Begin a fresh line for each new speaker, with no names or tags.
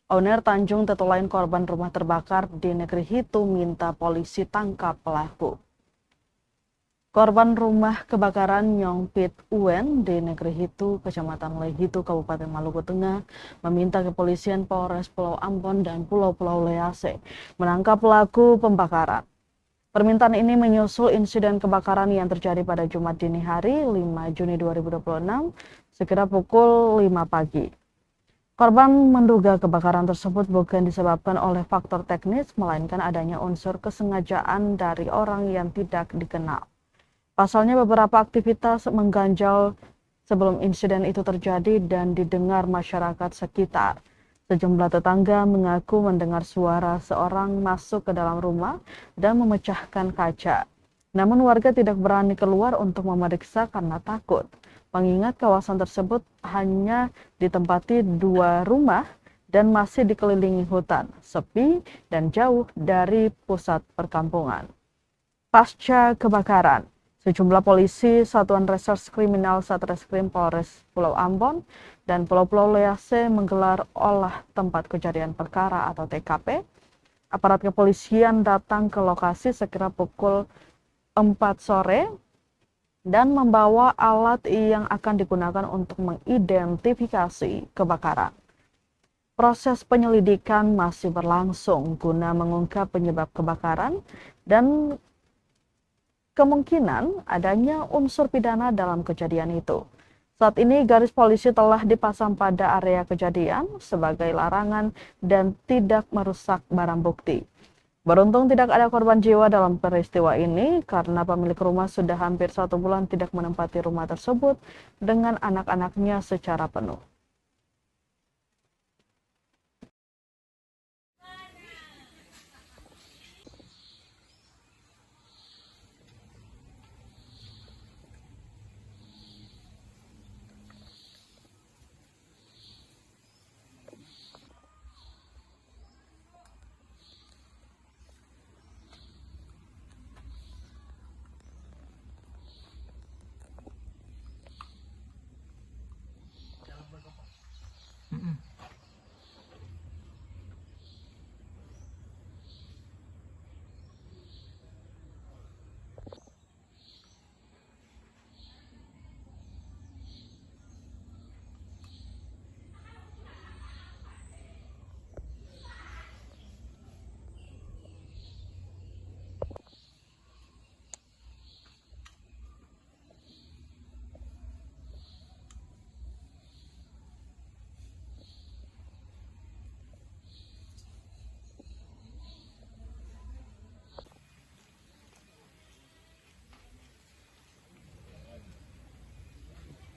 Owner Tanjung Tetulain korban rumah terbakar di Negeri Hitu minta polisi tangkap pelaku. Korban rumah kebakaran Nyongpit Uwen di Negeri Hitu, Kecamatan Lehitu, Kabupaten Maluku Tengah, meminta kepolisian Polres Pulau Ambon dan Pulau-Pulau Lease menangkap pelaku pembakaran. Permintaan ini menyusul insiden kebakaran yang terjadi pada Jumat dini hari 5 Juni 2026 sekira pukul 5 pagi. Korban menduga kebakaran tersebut bukan disebabkan oleh faktor teknis, melainkan adanya unsur kesengajaan dari orang yang tidak dikenal. Pasalnya beberapa aktivitas mengganjal sebelum insiden itu terjadi dan didengar masyarakat sekitar. Sejumlah tetangga mengaku mendengar suara seorang masuk ke dalam rumah dan memecahkan kaca. Namun warga tidak berani keluar untuk memeriksa karena takut. Mengingat kawasan tersebut hanya ditempati 2 rumah dan masih dikelilingi hutan, sepi dan jauh dari pusat perkampungan. Pasca kebakaran, sejumlah polisi Satuan Reserse Kriminal Satreskrim Polres Pulau Ambon dan Pulau-Pulau Lease menggelar olah tempat kejadian perkara atau TKP. Aparat kepolisian datang ke lokasi sekira pukul 4 sore dan membawa alat yang akan digunakan untuk mengidentifikasi kebakaran. Proses penyelidikan masih berlangsung guna mengungkap penyebab kebakaran dan kemungkinan adanya unsur pidana dalam kejadian itu. Saat ini garis polisi telah dipasang pada area kejadian sebagai larangan dan tidak merusak barang bukti. Beruntung tidak ada korban jiwa dalam peristiwa ini karena pemilik rumah sudah hampir 1 bulan tidak menempati rumah tersebut dengan anak-anaknya secara penuh.